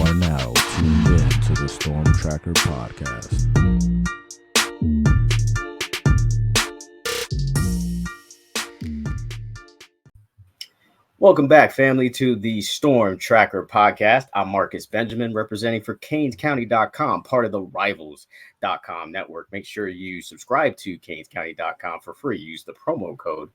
are now tuned in to the Storm Tracker podcast. Welcome back, family, to the Storm Tracker podcast. I'm Marcus Benjamin, representing for CanesCounty.com, part of the Rivals.com network. Make sure you subscribe to CanesCounty.com for free. Use the promo code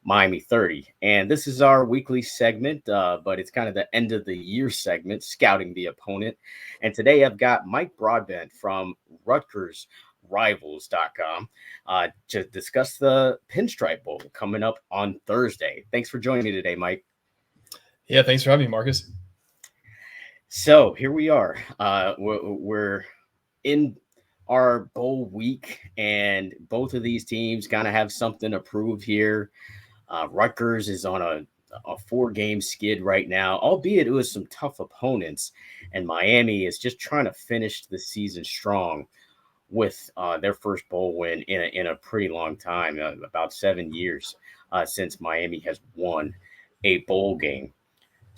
Miami30. And this is our weekly segment, but it's kind of the end of the year segment, scouting the opponent. And today I've got Mike Broadbent from Rutgers Rivals.com to discuss the Pinstripe Bowl coming up on Thursday. Thanks for joining me today, Mike. Yeah, thanks for having me, Marcus. So here we are. We're in our bowl week, and both of these teams kind of have something to prove here. Rutgers is on a 4-game skid right now, albeit it was some tough opponents, and Miami is just trying to finish the season strong with their first bowl win in a pretty long time, about 7 years since Miami has won a bowl game.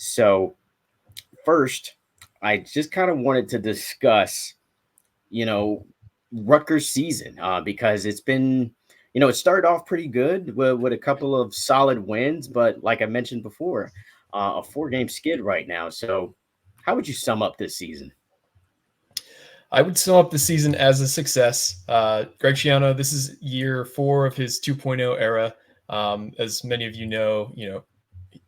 So first, I just kind of wanted to discuss, Rutgers season because it's been, it started off pretty good with a couple of solid wins, but like I mentioned before, a 4-game skid right now. So how would you sum up this season? I would sum up the season as a success. Greg Schiano, this is year 4 of his 2.0 era. As many of you know,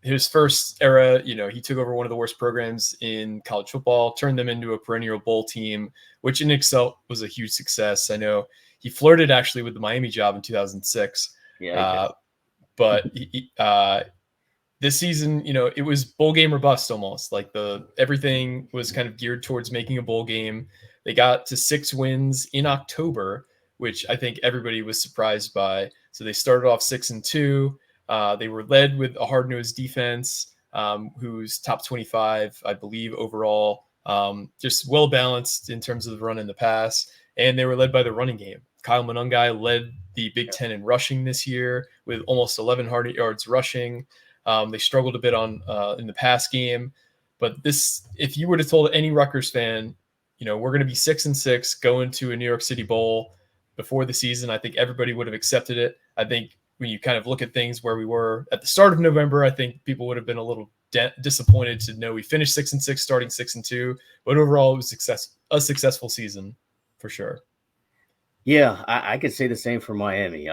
his first era, he took over one of the worst programs in college football, turned them into a perennial bowl team, which in itself was a huge success. I know he flirted actually with the Miami job in 2006. Yeah. But this season, it was bowl game or bust almost. Like everything was kind of geared towards making a bowl game. They got to 6 wins in October, which I think everybody was surprised by. So they started off 6-2. They were led with a hard-nosed defense, who's top 25, I believe, overall. Just well-balanced in terms of the run and the pass. And they were led by the running game. Kyle Monungai led the Big Ten in rushing this year with almost 1,100 yards rushing. They struggled a bit in the pass game. But if you would have told any Rutgers fan, we're going to be 6-6 going to a New York City Bowl before the season, I think everybody would have accepted it. I think when you kind of look at things where we were at the start of November, I think people would have been a little disappointed to know we finished 6-6, starting 6-2. But overall, it was a successful season for sure. Yeah, I could say the same for Miami.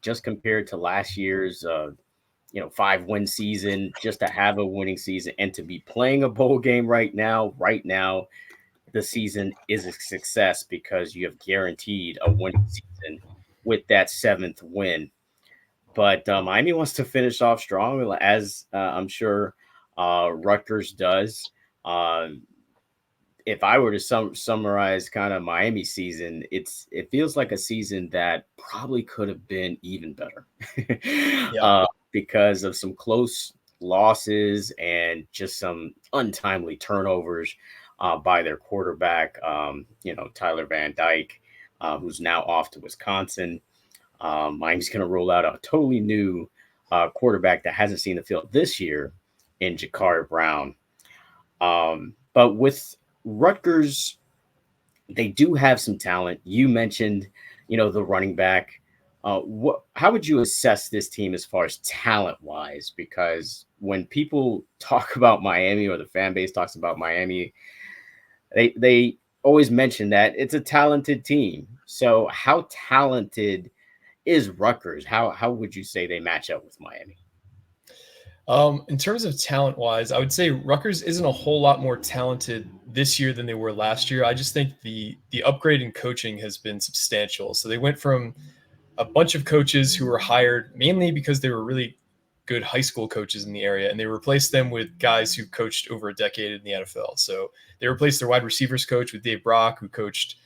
Just compared to last year's, 5-win season, just to have a winning season and to be playing a bowl game right now, the season is a success because you have guaranteed a winning season with that 7th win. But Miami wants to finish off strong, as I'm sure Rutgers does. If I were to summarize kind of Miami's season, it feels like a season that probably could have been even better because of some close losses and just some untimely turnovers by their quarterback, Tyler Van Dyke, who's now off to Wisconsin. Miami's going to roll out a totally new quarterback that hasn't seen the field this year in Jakari Brown. But with Rutgers, they do have some talent. You mentioned, the running back. How would you assess this team as far as talent-wise? Because when people talk about Miami or the fan base talks about Miami, they always mention that it's a talented team. So how talented is Rutgers? How would you say they match up with Miami? In terms of talent-wise, I would say Rutgers isn't a whole lot more talented this year than they were last year. I just think the upgrade in coaching has been substantial. So they went from a bunch of coaches who were hired mainly because they were really good high school coaches in the area, and they replaced them with guys who coached over a decade in the NFL. So they replaced their wide receivers coach with Dave Brock, who coached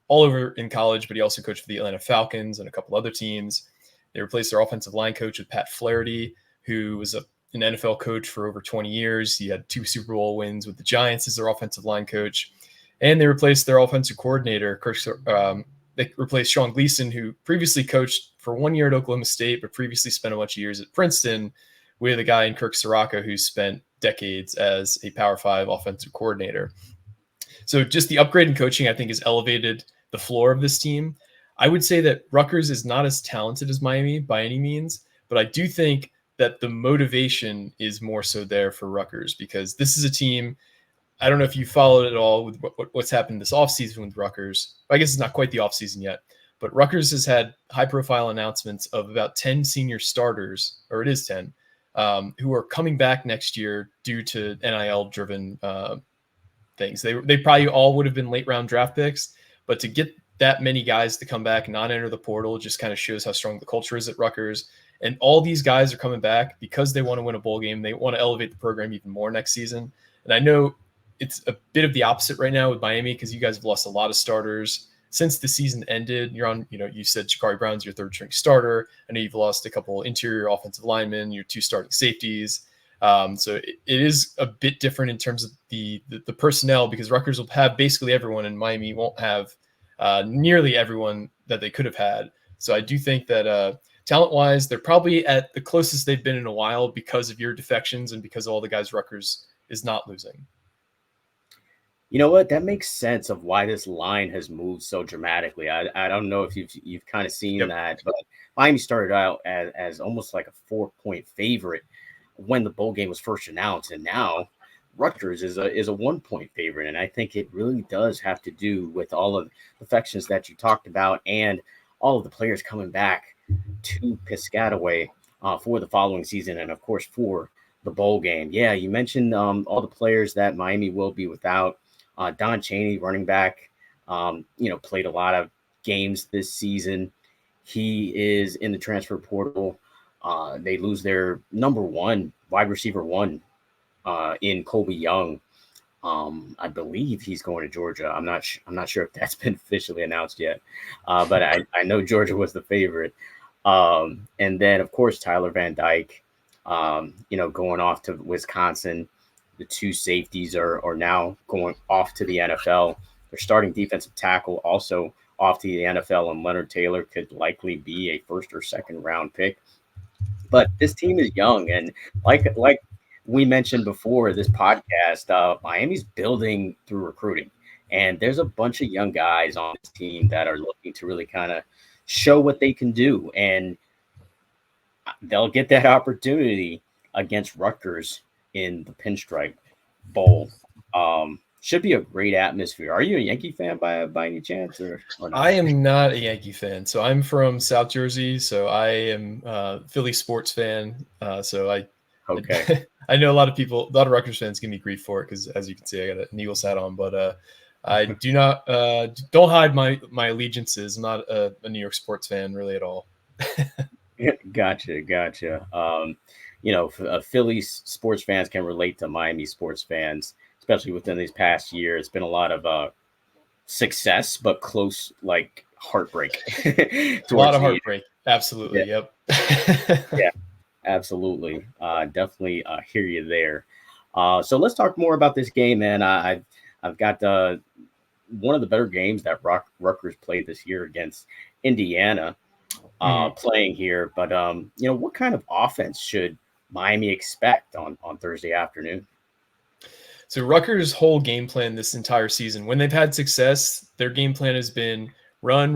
all over in college, but he also coached for the Atlanta Falcons and a couple other teams. They replaced their offensive line coach with Pat Flaherty, who was an NFL coach for over 20 years. He had 2 Super Bowl wins with the Giants as their offensive line coach. And they replaced their offensive coordinator, they replaced Sean Gleason, who previously coached for 1 year at Oklahoma State, but previously spent a bunch of years at Princeton, with a guy in Kirk Ciarrocca who spent decades as a Power 5 offensive coordinator. So just the upgrade in coaching, I think, has elevated the floor of this team. I would say that Rutgers is not as talented as Miami by any means, but I do think that the motivation is more so there for Rutgers, because this is a team. I don't know if you followed it all with what's happened this offseason with Rutgers. I guess it's not quite the offseason yet, but Rutgers has had high-profile announcements of about 10 senior starters, or it is 10, who are coming back next year due to NIL-driven things. They probably all would have been late-round draft picks, but to get that many guys to come back and not enter the portal just kind of shows how strong the culture is at Rutgers. And all these guys are coming back because they want to win a bowl game. They want to elevate the program even more next season. And I know it's a bit of the opposite right now with Miami, because you guys have lost a lot of starters since the season ended. You're on, you said Shakari Brown's your third string starter. I know you've lost a couple interior offensive linemen, your 2 starting safeties. So it is a bit different in terms of the personnel, because Rutgers will have basically everyone and Miami won't have nearly everyone that they could have had. So I do think that talent-wise, they're probably at the closest they've been in a while because of your defections and because of all the guys Rutgers is not losing. You know what? That makes sense of why this line has moved so dramatically. I don't know if you've kind of seen that, but Miami started out as almost like a 4-point favorite when the bowl game was first announced, and now Rutgers is a 1-point favorite. And I think it really does have to do with all of the defections that you talked about and all of the players coming back to Piscataway for the following season, and of course for the bowl game. Yeah, you mentioned all the players that Miami will be without. Don Chaney, running back, played a lot of games this season. He is in the transfer portal. They lose their number 1 wide receiver 1 in Colby Young. I believe he's going to Georgia. I'm not sure if that's been officially announced yet, but I know Georgia was the favorite. And then of course Tyler Van Dyke, going off to Wisconsin. The 2 safeties are now going off to the NFL. Their starting defensive tackle also off to the NFL, and Leonard Taylor could likely be a 1st or 2nd round pick. But this team is young, and like we mentioned before this podcast, Miami's building through recruiting, and there's a bunch of young guys on this team that are looking to really kind of show what they can do, and they'll get that opportunity against Rutgers in the Pinstripe Bowl. Should be a great atmosphere. Are you a Yankee fan by any chance, or not? I am not a Yankee fan. So I'm from South Jersey. So I am a Philly sports fan. Okay. I know a lot of Rutgers fans give me grief for it because, as you can see, I got an Eagles hat on. But I do not don't hide my allegiances. I'm not a New York sports fan really at all. Gotcha. Philly sports fans can relate to Miami sports fans, especially within these past years. It's been a lot of success, but close, like heartbreak. A lot of heartbreak. Absolutely. Yeah. Yep. Yeah, absolutely. Definitely hear you there. So let's talk more about this game, man. I've got one of the better games that Rutgers played this year against Indiana. Playing here, but what kind of offense should Miami expect on Thursday afternoon? So Rutgers' whole game plan this entire season, when they've had success, their game plan has been run.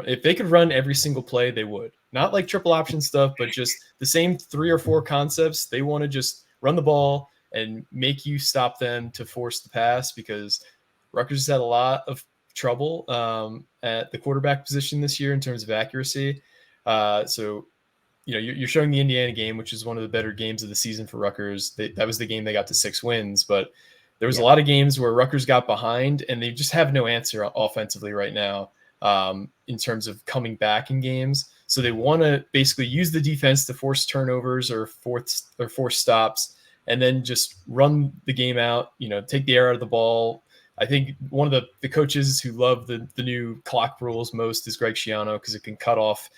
If they could run every single play, they would. Not like triple option stuff, but just the same 3 or 4 concepts. They want to just run the ball and make you stop them to force the pass, because Rutgers has had a lot of trouble at the quarterback position this year in terms of accuracy. So you're showing the Indiana game, which is one of the better games of the season for Rutgers. That was the game they got to 6 wins, but there was a lot of games where Rutgers got behind and they just have no answer offensively right now in terms of coming back in games. So they want to basically use the defense to force turnovers or force stops, and then just run the game out, take the air out of the ball. I think one of the coaches who love the new clock rules most is Greg Schiano, because it can cut off,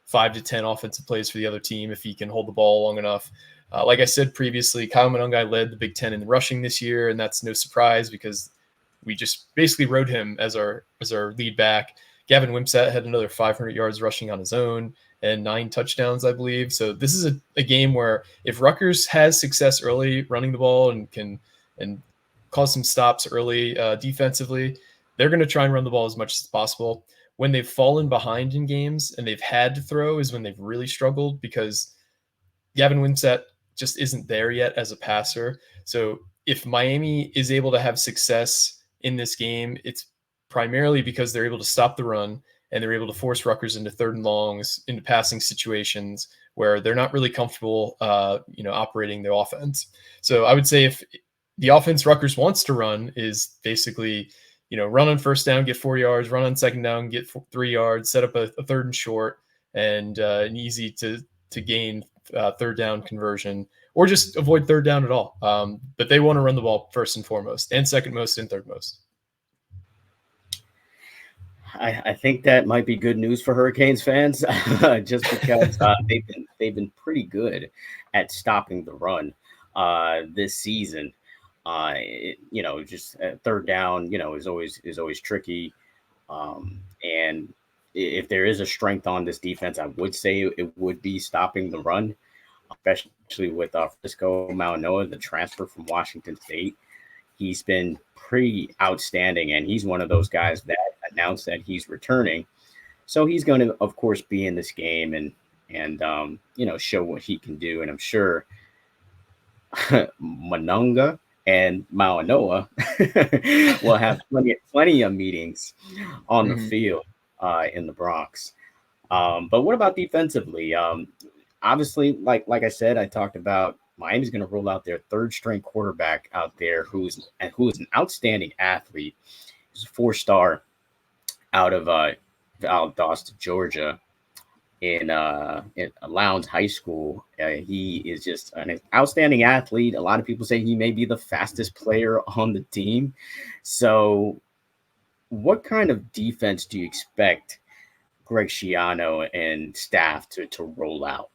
5 to 10 offensive plays for the other team if he can hold the ball long enough. Like I said previously, Kyle Monangai led the Big Ten in rushing this year, and that's no surprise because we just basically rode him as our lead back. Gavin Wimsatt had another 500 yards rushing on his own and 9 touchdowns, I believe. So this is a game where if Rutgers has success early running the ball and can cause some stops early defensively. They're going to try and run the ball as much as possible. When they've fallen behind in games and they've had to throw is when they've really struggled, because Gavin Wimsatt just isn't there yet as a passer. So if Miami is able to have success in this game, it's primarily because they're able to stop the run and they're able to force Rutgers into third and longs, into passing situations where they're not really comfortable, operating the offense. So I would say if the offense Rutgers wants to run is basically, run on first down, get 4 yards, run on second down, get 3 yards, set up a third and short, and an easy to gain third down conversion, or just avoid third down at all. But they want to run the ball first and foremost, and second most and third most. I think that might be good news for Hurricanes fans, just because they've been pretty good at stopping the run this season. Just third down, is always tricky. And if there is a strength on this defense, I would say it would be stopping the run, especially with Francisco Mauanoa, the transfer from Washington State. He's been pretty outstanding, and he's one of those guys that announced that he's returning. So he's going to, of course, be in this game and show what he can do. And I'm sure Manunga and Mauanoa will have plenty of meetings on the field in the Bronx. But what about defensively? Obviously, like I said, I talked about Miami's going to roll out their third string quarterback out there who is an outstanding athlete. He's a 4-star out of Valdosta, Georgia, in Lowndes High School. He is just an outstanding athlete. A lot of people say he may be the fastest player on the team. So what kind of defense do you expect Greg Schiano and staff to roll out?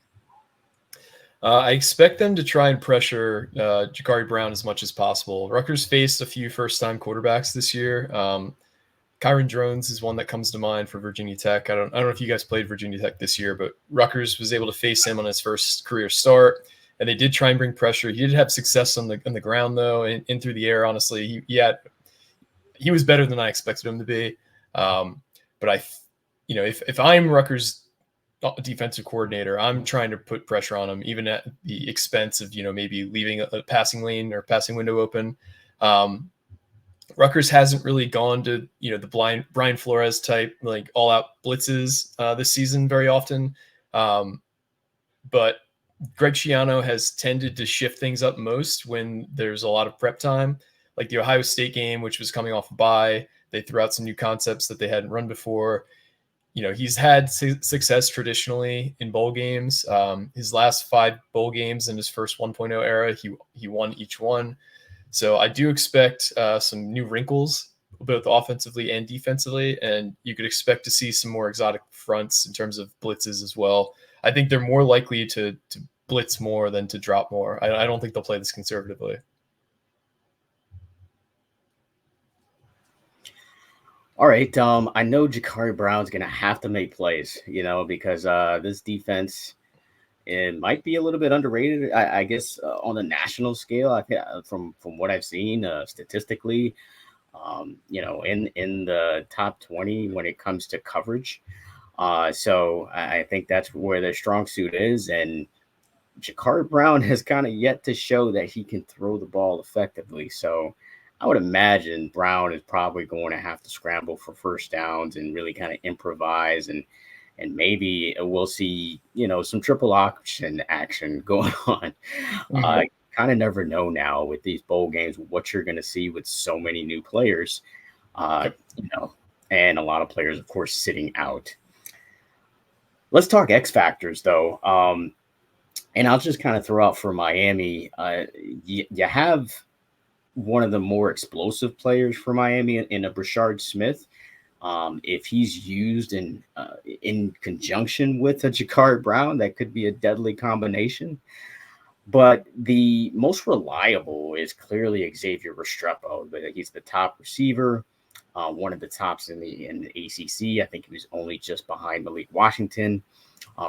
I expect them to try and pressure Ja'Cory Brown as much as possible. Rutgers faced a few first-time quarterbacks this year. Kyron Drones is one that comes to mind for Virginia Tech. I don't know if you guys played Virginia Tech this year, but Rutgers was able to face him on his first career start, and they did try and bring pressure. He did have success on the ground though, and through the air. Honestly, he was better than I expected him to be. But if I'm Rutgers defensive coordinator, I'm trying to put pressure on him, even at the expense of maybe leaving a passing lane or passing window open. Rutgers hasn't really gone to the Brian Flores type like all out blitzes this season very often, but Greg Schiano has tended to shift things up most when there's a lot of prep time, like the Ohio State game, which was coming off a bye. They threw out some new concepts that they hadn't run before. He's had success traditionally in bowl games. His last 5 bowl games in his first 1.0 era, he won each one. So I do expect some new wrinkles, both offensively and defensively, and you could expect to see some more exotic fronts in terms of blitzes as well. I think they're more likely to blitz more than to drop more. I don't think they'll play this conservatively. All right. I know Ja'Cory Brown's going to have to make plays, because this defense, it might be a little bit underrated, I guess, on a national scale. From what I've seen statistically, in the top 20 when it comes to coverage. So I think that's where their strong suit is. And Ja'Cory Brown has kind of yet to show that he can throw the ball effectively. So I would imagine Brown is probably going to have to scramble for first downs and really kind of improvise, and maybe we'll see, some triple option action going on. I kind of never know now with these bowl games what you're going to see with so many new players, and a lot of players, of course, sitting out. Let's talk X factors, though. And I'll just kind of throw out for Miami. You have one of the more explosive players for Miami in a Brashard Smith. If he's used in conjunction with a Ja'Cory Brown, that could be a deadly combination. But the most reliable is clearly Xavier Restrepo. He's the top receiver, one of the tops in the ACC. I think he was only just behind Malik Washington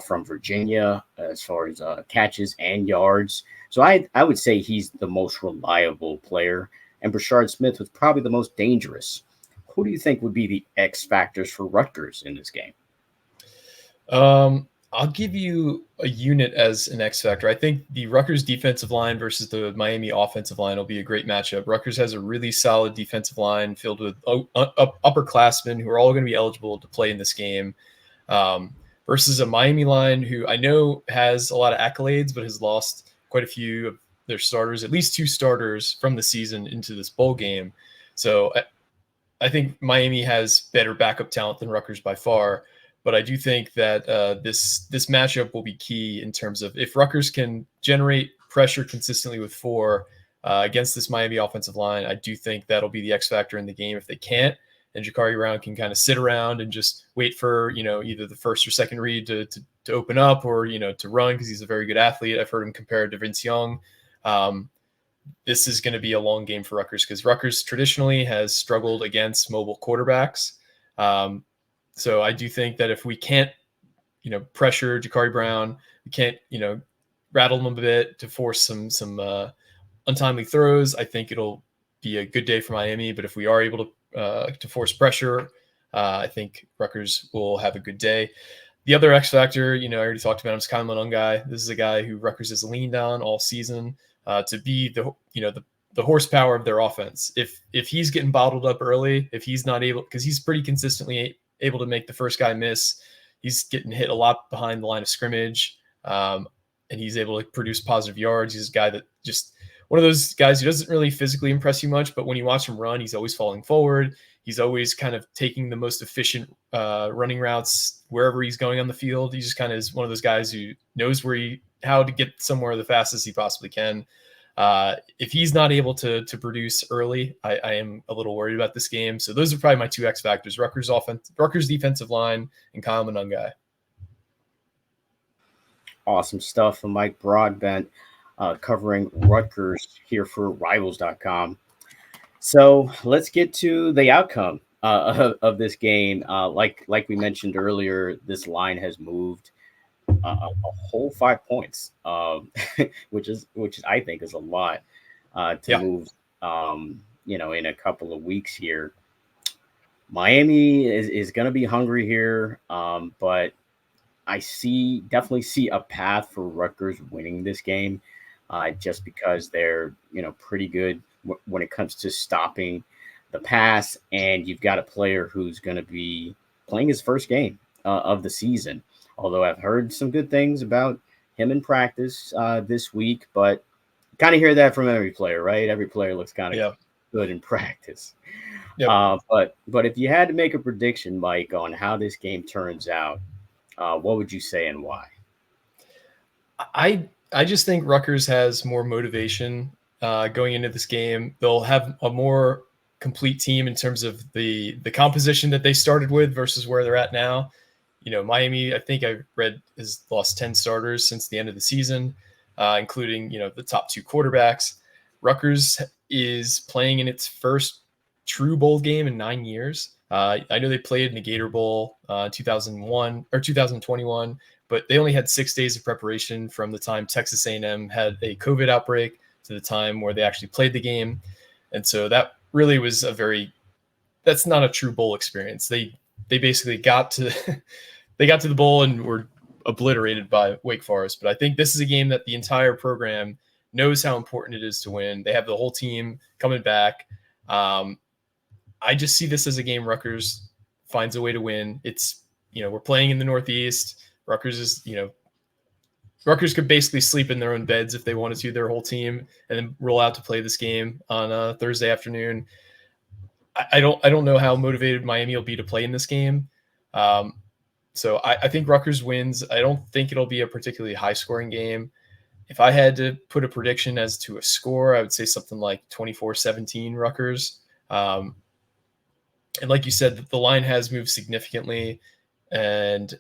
from Virginia as far as catches and yards. So I would say he's the most reliable player. and Brashard Smith was probably the most dangerous. Who do you think would be the X factors for Rutgers in this game? I'll give you a unit as an X factor. I think the Rutgers defensive line versus the Miami offensive line will be a great matchup. Rutgers has a really solid defensive line filled with upperclassmen who are all going to be eligible to play in this game, versus a Miami line who I know has a lot of accolades, but has lost quite a few of their starters, at least 2 starters from the season into this bowl game. So I think Miami has better backup talent than Rutgers by far. But I do think that this matchup will be key in terms of if Rutgers can generate pressure consistently with 4 against this Miami offensive line. I do think that'll be the X factor in the game. If they can't, and Ja'Carri Brown can kind of sit around and just wait for either the first or second read to open up, or to run, because he's a very good athlete. I've heard him compared to Vince Young. This is going to be a long game for Rutgers because Rutgers traditionally has struggled against mobile quarterbacks. So I do think that if we can't, pressure Ja'Carri Brown, we can't, rattle him a bit to force some untimely throws, I think it'll be a good day for Miami. But if we are able to force pressure, I think Rutgers will have a good day. The other X factor, I already talked about him, is Kyle Monungai. This is a guy who Rutgers has leaned on all season to be the horsepower of their offense. If he's getting bottled up early, if he's not able, because he's pretty consistently able to make the first guy miss. He's getting hit a lot behind the line of scrimmage, and he's able to produce positive yards. He's a guy that just one of those guys who doesn't really physically impress you much, but when you watch him run, he's always falling forward. He's always kind of taking the most efficient running routes wherever he's going on the field. He just kind of is one of those guys who knows how to get somewhere the fastest he possibly can. If he's not able to produce early, I am a little worried about this game. So those are probably my 2 X factors: Rutgers defensive line, and Kyle Monungai. Awesome stuff from Mike Broadbent, covering Rutgers here for Rivals.com. So let's get to the outcome of this game. Like we mentioned earlier, this line has moved a whole 5 points, which I think is a lot to move. In a couple of weeks here. Miami is going to be hungry here, but I definitely see a path for Rutgers winning this game, just because they're pretty good when it comes to stopping the pass, and you've got a player who's going to be playing his first game of the season. Although I've heard some good things about him in practice this week, but kind of hear that from every player, right? Every player looks kind of good in practice. Yep. But if you had to make a prediction, Mike, on how this game turns out, what would you say and why? I just think Rutgers has more motivation going into this game. They'll have a more complete team in terms of the composition that they started with versus where they're at now. Miami, I think I read, has lost 10 starters since the end of the season, including, the top 2 quarterbacks. Rutgers is playing in its first true bowl game in 9 years. I know they played in the Gator Bowl 2001 or 2021, but they only had 6 days of preparation from the time Texas A&M had a COVID outbreak to the time where they actually played the game. And so that really was that's not a true bowl experience. They basically got to the bowl and were obliterated by Wake Forest. But I think this is a game that the entire program knows how important it is to win. They have the whole team coming back. I just see this as a game Rutgers finds a way to win. It's, we're playing in the Northeast. Rutgers could basically sleep in their own beds if they wanted to, their whole team, and then roll out to play this game on a Thursday afternoon. I don't know how motivated Miami will be to play in this game. So I think Rutgers wins. I don't think it'll be a particularly high-scoring game. If I had to put a prediction as to a score, I would say something like 24-17 Rutgers. And like you said, the line has moved significantly, and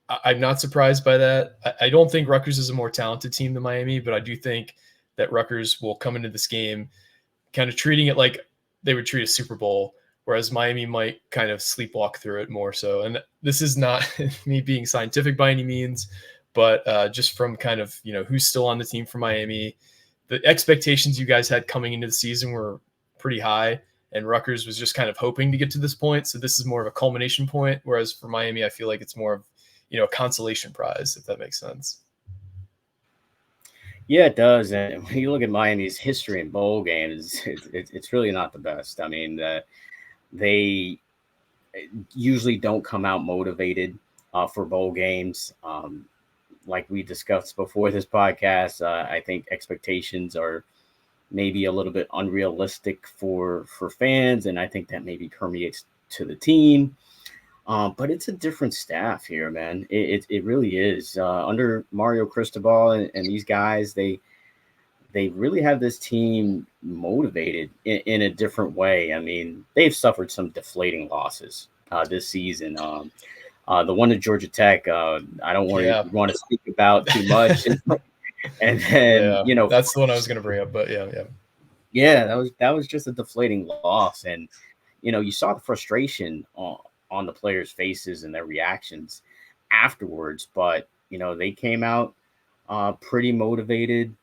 I'm not surprised by that. I don't think Rutgers is a more talented team than Miami, but I do think that Rutgers will come into this game kind of treating it like they would treat a Super Bowl, whereas Miami might kind of sleepwalk through it more so. And this is not me being scientific by any means, but just from kind of, who's still on the team for Miami. The expectations you guys had coming into the season were pretty high, and Rutgers was just kind of hoping to get to this point. So this is more of a culmination point. Whereas for Miami, I feel like it's more of, a consolation prize, if that makes sense. Yeah, it does. And when you look at Miami's history in bowl games, it's really not the best. I mean, they usually don't come out motivated for bowl games. Like we discussed before this podcast, I think expectations are maybe a little bit unrealistic for fans, and I think that maybe permeates to the team. But it's a different staff here, man. It really is. Under Mario Cristobal and these guys, they really have this team motivated in a different way. I mean, they've suffered some deflating losses this season. The one at Georgia Tech, I don't want to speak about too much. And then that's the one I was going to bring up. But yeah, that was just a deflating loss, and you saw the frustration on the players' faces and their reactions afterwards. But they came out pretty motivated.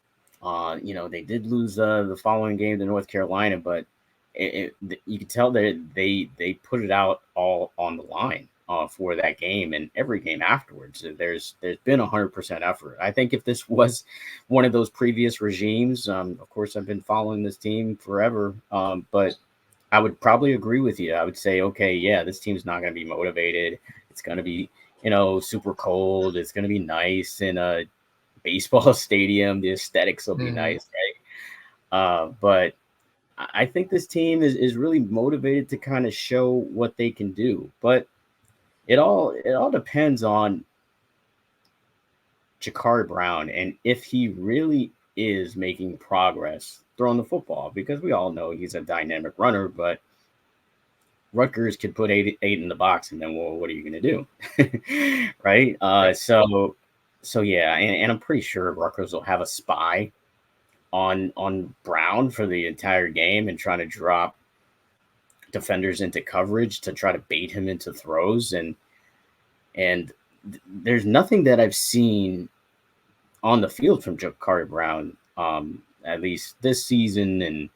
They did lose the following game to North Carolina, but you could tell that they put it out all on the line for that game and every game afterwards. There's been 100% effort. I think if this was one of those previous regimes, of course I've been following this team forever, but I would probably agree with you. I would say, okay, yeah, this team's not going to be motivated. It's going to be, super cold. It's going to be nice in a baseball stadium. The aesthetics will be nice, right? But I think this team is really motivated to kind of show what they can do. But it all depends on Jakari Brown and if he really is making progress throwing the football, because we all know he's a dynamic runner, but Rutgers could put eight in the box, and then, well, what are you going to do? Right? So yeah, and I'm pretty sure Rutgers will have a spy on Brown for the entire game and trying to drop defenders into coverage to try to bait him into throws. And there's nothing that I've seen on the field from Jakari Brown, at least this season, and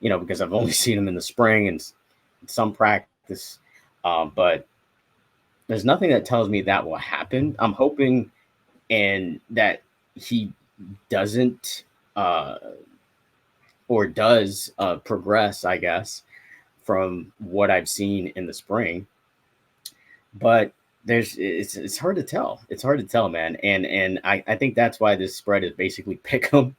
because I've only seen him in the spring and some practice, but there's nothing that tells me that will happen. I'm hoping and that he doesn't or does progress, I guess, from what I've seen in the spring. But it's hard to tell. It's hard to tell, man. And I think that's why this spread is basically pick 'em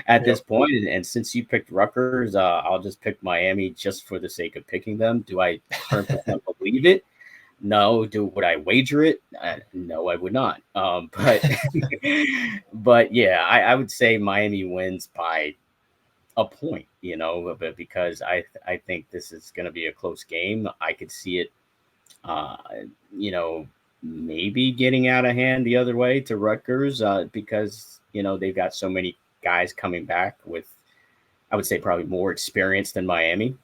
at this point. And since you picked Rutgers, I'll just pick Miami just for the sake of picking them. Do I 100% believe it? No. Would I wager it? No, I would not. But but yeah, I would say Miami wins by a point, but because I think this is going to be a close game. I could see it, maybe getting out of hand the other way to Rutgers, because they've got so many guys coming back with, I would say, probably more experience than Miami.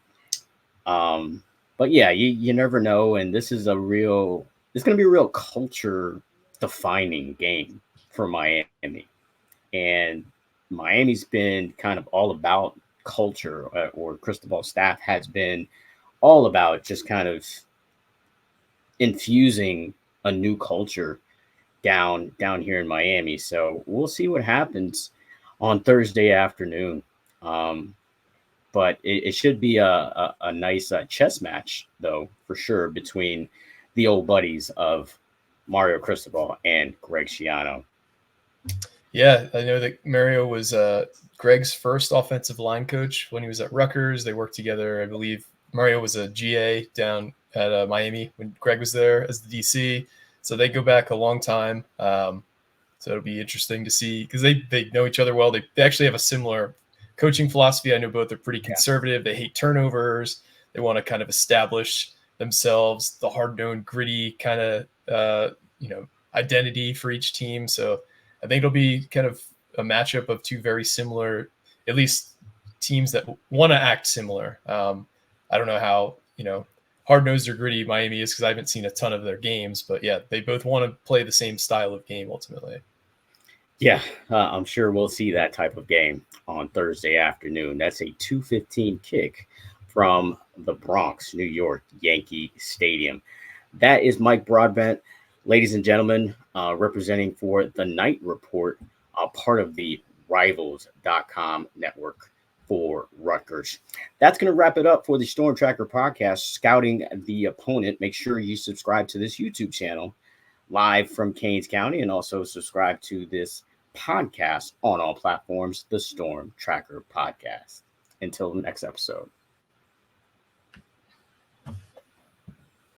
But yeah, you never know, and this is it's going to be a real culture defining game for Miami, and Miami's been kind of all about culture, or Cristobal staff has been all about just kind of infusing a new culture down here in Miami. So we'll see what happens on Thursday afternoon. But it should be a nice chess match, though, for sure, between the old buddies of Mario Cristobal and Greg Schiano. Yeah, I know that Mario was Greg's first offensive line coach when he was at Rutgers. They worked together. I believe Mario was a GA down at Miami when Greg was there as the DC. So they go back a long time. So it'll be interesting to see, because they know each other well. They actually have a similar coaching philosophy. I know both are pretty conservative. They hate turnovers. They want to kind of establish themselves, the hard-nosed, gritty kind of identity for each team. So I think it'll be kind of a matchup of two very similar, at least teams that want to act similar. I don't know how hard-nosed or gritty Miami is, because I haven't seen a ton of their games, but yeah, they both want to play the same style of game ultimately. Yeah, I'm sure we'll see that type of game on Thursday afternoon. That's a 2:15 kick from the Bronx, New York Yankee Stadium. That is Mike Broadbent, ladies and gentlemen, representing for the Night Report, part of the Rivals.com network for Rutgers. That's going to wrap it up for the Storm Tracker podcast, Scouting the Opponent. Make sure you subscribe to this YouTube channel live from Canes County, and also subscribe to this podcast on all platforms, the Storm Tracker podcast. Until the next episode.